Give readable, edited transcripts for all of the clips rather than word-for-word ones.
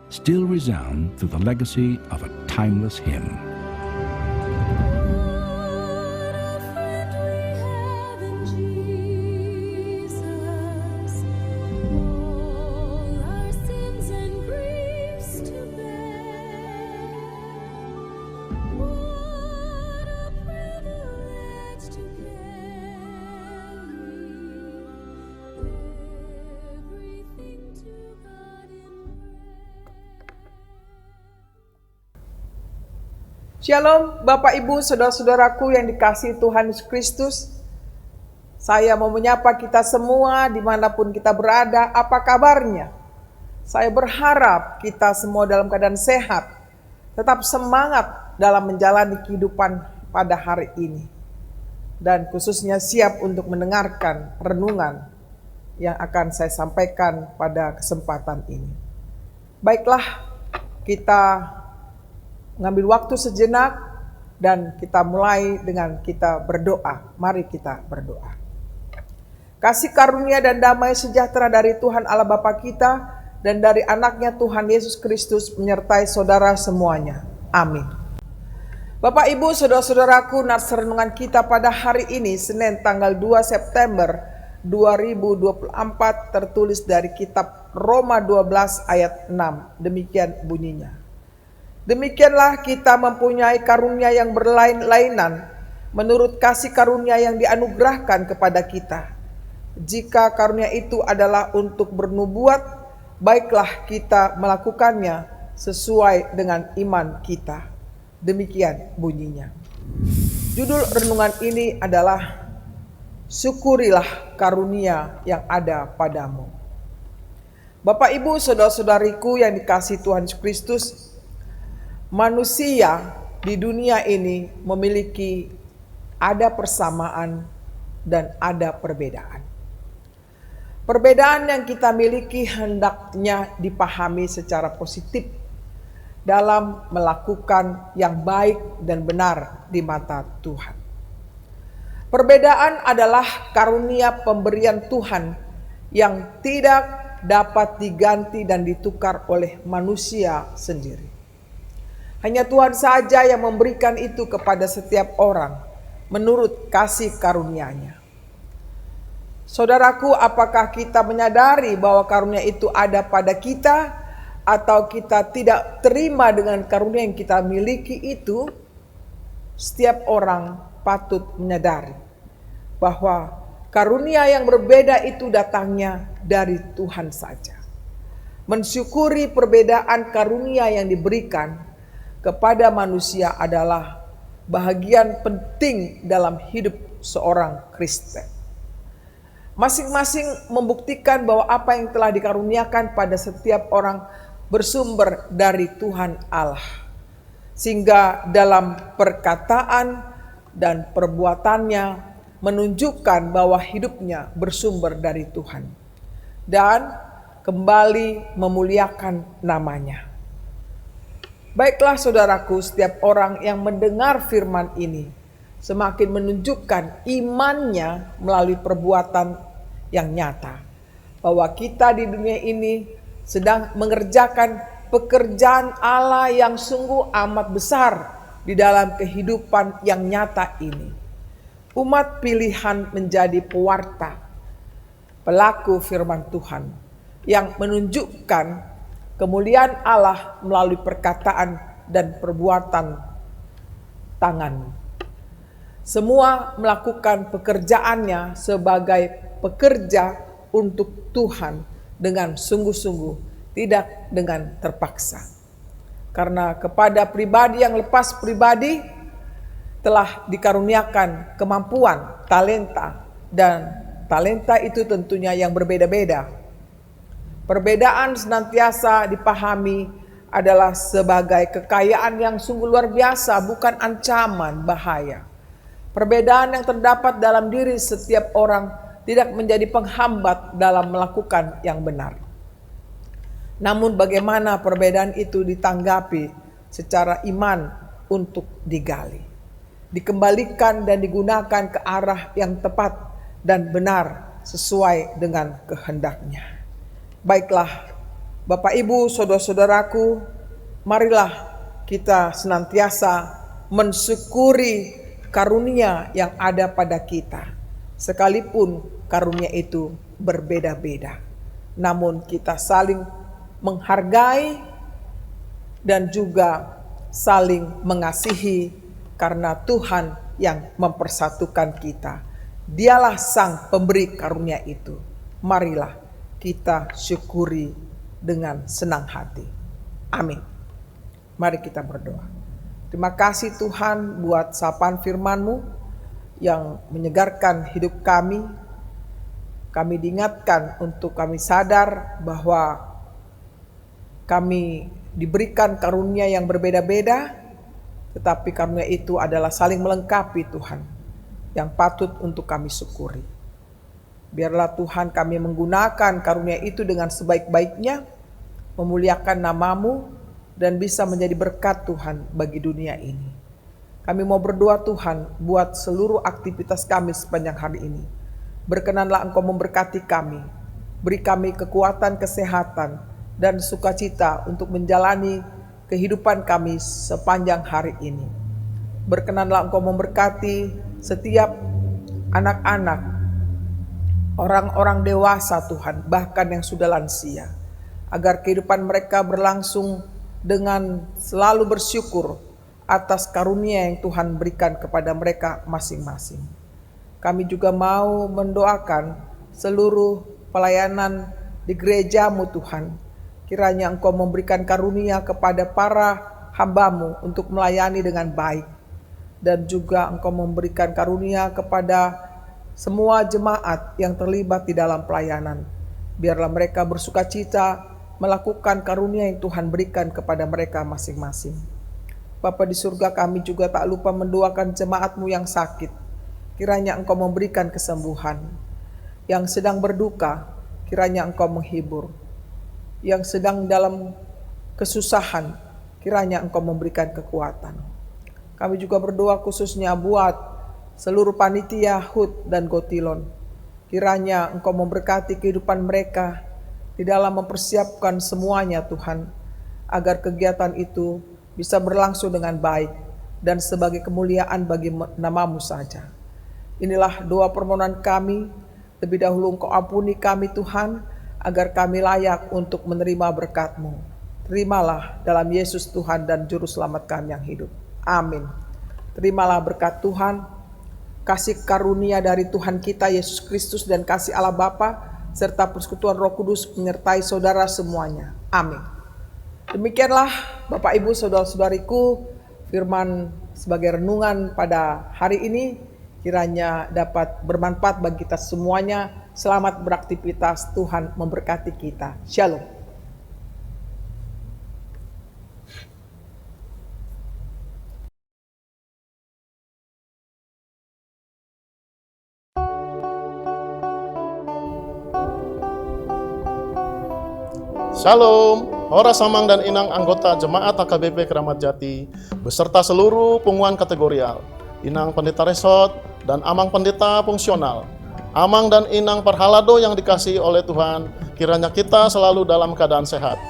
still resound through the legacy of a timeless hymn. Shalom Bapak Ibu Saudara-saudaraku yang dikasihi Tuhan Yesus Kristus. Saya mau menyapa kita semua dimanapun kita berada. Apa kabarnya? Saya berharap kita semua dalam keadaan sehat, tetap semangat dalam menjalani kehidupan pada hari ini, dan khususnya siap untuk mendengarkan renungan yang akan saya sampaikan pada kesempatan ini. Baiklah, kita mengambil waktu sejenak dan kita mulai dengan kita berdoa. Mari kita berdoa. Kasih karunia dan damai sejahtera dari Tuhan Allah Bapa kita dan dari anaknya Tuhan Yesus Kristus menyertai saudara semuanya. Amin. Bapak Ibu saudara-saudaraku, nats renungan kita pada hari ini Senin tanggal 2 September 2024 tertulis dari kitab Roma 12 ayat 6. Demikian bunyinya. Demikianlah kita mempunyai karunia yang berlain-lainan menurut kasih karunia yang dianugerahkan kepada kita. Jika karunia itu adalah untuk bernubuat, baiklah kita melakukannya sesuai dengan iman kita. Demikian bunyinya. Judul renungan ini adalah Syukurilah karunia yang ada padamu. Bapak Ibu saudara-saudariku yang dikasihi Tuhan Yesus Kristus, manusia di dunia ini memiliki ada persamaan dan ada perbedaan. Perbedaan yang kita miliki hendaknya dipahami secara positif dalam melakukan yang baik dan benar di mata Tuhan. Perbedaan adalah karunia pemberian Tuhan yang tidak dapat diganti dan ditukar oleh manusia sendiri. Hanya Tuhan saja yang memberikan itu kepada setiap orang menurut kasih karunia-Nya. Saudaraku, apakah kita menyadari bahwa karunia itu ada pada kita atau kita tidak terima dengan karunia yang kita miliki itu? Setiap orang patut menyadari bahwa karunia yang berbeda itu datangnya dari Tuhan saja. Mensyukuri perbedaan karunia yang diberikan kepada manusia adalah bahagian penting dalam hidup seorang Kristen. Masing-masing membuktikan bahwa apa yang telah dikaruniakan pada setiap orang bersumber dari Tuhan Allah. Sehingga dalam perkataan dan perbuatannya menunjukkan bahwa hidupnya bersumber dari Tuhan. Dan kembali memuliakan namanya. Baiklah saudaraku, setiap orang yang mendengar firman ini semakin menunjukkan imannya melalui perbuatan yang nyata. Bahwa kita di dunia ini sedang mengerjakan pekerjaan Allah yang sungguh amat besar di dalam kehidupan yang nyata ini. Umat pilihan menjadi pewarta, pelaku firman Tuhan yang menunjukkan kemuliaan Allah melalui perkataan dan perbuatan tangan. Semua melakukan pekerjaannya sebagai pekerja untuk Tuhan dengan sungguh-sungguh, tidak dengan terpaksa. Karena kepada pribadi yang lepas pribadi telah dikaruniakan kemampuan, talenta, dan talenta itu tentunya yang berbeda-beda. Perbedaan senantiasa dipahami adalah sebagai kekayaan yang sungguh luar biasa, bukan ancaman bahaya. Perbedaan yang terdapat dalam diri setiap orang tidak menjadi penghambat dalam melakukan yang benar. Namun bagaimana perbedaan itu ditanggapi secara iman untuk digali, dikembalikan dan digunakan ke arah yang tepat dan benar sesuai dengan kehendaknya. Baiklah, Bapak Ibu, saudara-saudaraku, marilah kita senantiasa mensyukuri karunia yang ada pada kita. Sekalipun karunia itu berbeda-beda, namun kita saling menghargai dan juga saling mengasihi karena Tuhan yang mempersatukan kita. Dialah sang pemberi karunia itu. Marilah kita syukuri dengan senang hati. Amin. Mari kita berdoa. Terima kasih Tuhan buat sapaan firman-Mu yang menyegarkan hidup kami. Kami diingatkan untuk kami sadar bahwa kami diberikan karunia yang berbeda-beda, tetapi karunia itu adalah saling melengkapi Tuhan, yang patut untuk kami syukuri. Biarlah Tuhan kami menggunakan karunia itu dengan sebaik-baiknya, memuliakan nama-Mu, dan bisa menjadi berkat Tuhan bagi dunia ini. Kami mau berdoa Tuhan buat seluruh aktivitas kami sepanjang hari ini. Berkenanlah Engkau memberkati kami, beri kami kekuatan, kesehatan, dan sukacita untuk menjalani kehidupan kami sepanjang hari ini. Berkenanlah Engkau memberkati setiap anak-anak, orang-orang dewasa Tuhan, bahkan yang sudah lansia, agar kehidupan mereka berlangsung dengan selalu bersyukur atas karunia yang Tuhan berikan kepada mereka masing-masing. Kami juga mau mendoakan seluruh pelayanan di gereja-Mu Tuhan. Kiranya Engkau memberikan karunia kepada para hamba-Mu untuk melayani dengan baik. Dan juga Engkau memberikan karunia kepada semua jemaat yang terlibat di dalam pelayanan. Biarlah mereka bersukacita melakukan karunia yang Tuhan berikan kepada mereka masing-masing. Bapa di surga, kami juga tak lupa mendoakan jemaat-Mu yang sakit. Kiranya Engkau memberikan kesembuhan. Yang sedang berduka, kiranya Engkau menghibur. Yang sedang dalam kesusahan, kiranya Engkau memberikan kekuatan. Kami juga berdoa khususnya buat seluruh panitia HUT dan Gotilon. Kiranya Engkau memberkati kehidupan mereka di dalam mempersiapkan semuanya Tuhan, agar kegiatan itu bisa berlangsung dengan baik dan sebagai kemuliaan bagi nama-Mu saja. Inilah doa permohonan kami. Lebih dahulu Engkau ampuni kami Tuhan, agar kami layak untuk menerima berkat-Mu. Terimalah dalam Yesus Tuhan dan Juru Selamat kami yang hidup. Amin. Terimalah berkat Tuhan, kasih karunia dari Tuhan kita Yesus Kristus dan kasih Allah Bapa serta persekutuan Roh Kudus menyertai saudara semuanya. Amin. Demikianlah Bapak Ibu saudara-saudariku, firman sebagai renungan pada hari ini kiranya dapat bermanfaat bagi kita semuanya. Selamat beraktivitas, Tuhan memberkati kita. Shalom. Shalom, Hora Samang dan Inang anggota Jemaat AKBP Keramat Jati beserta seluruh pengumuman kategorial, Inang Pendeta Resort dan Amang Pendeta Fungsional, Amang dan Inang Perhalado yang dikasihi oleh Tuhan, kiranya kita selalu dalam keadaan sehat.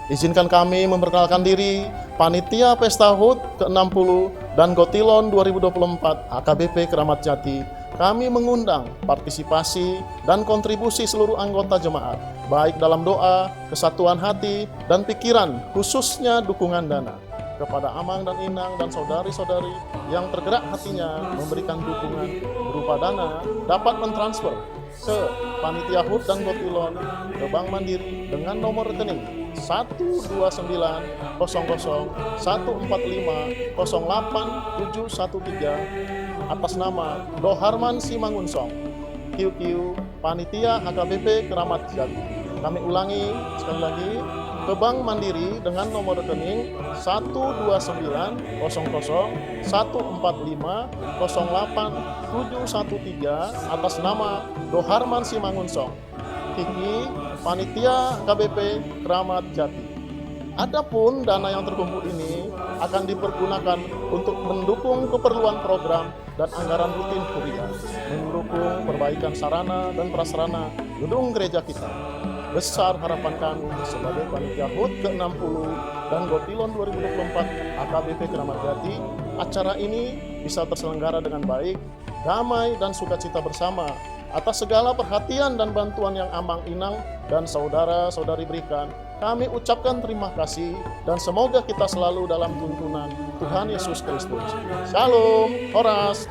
Izinkan kami memperkenalkan diri, Panitia Pesta HUT ke-60 dan Gotilon 2024 AKBP Keramat Jati. Kami mengundang partisipasi dan kontribusi seluruh anggota jemaat, baik dalam doa, kesatuan hati, dan pikiran, khususnya dukungan dana. Kepada Amang dan Inang dan saudari-saudari yang tergerak hatinya memberikan dukungan berupa dana, dapat mentransfer ke Panitia HUT dan Gotilon ke Bank Mandiri dengan nomor rekening 1290145087713 atas nama Doharman Simangunsong, QQ Panitia AKBP Keramat Jati. Kami ulangi sekali lagi, ke Bank Mandiri dengan nomor rekening 1290145087713 atas nama Doharman Simangunsong, Kiki Panitia KBP Keramat Jati. Adapun dana yang terkumpul ini akan dipergunakan untuk mendukung keperluan program dan anggaran rutin kuliah, mendukung perbaikan sarana dan prasarana gedung gereja kita. besar harapan kami sebagai panitia HUT ke-60 dan Gotilon 2024 AKBP Keramat Jati, acara ini bisa terselenggara dengan baik, damai dan sukacita bersama. Atas segala perhatian dan bantuan yang Amang Inang dan saudara-saudari berikan, kami ucapkan terima kasih dan semoga kita selalu dalam tuntunan Tuhan Yesus Kristus. Shalom, Horas.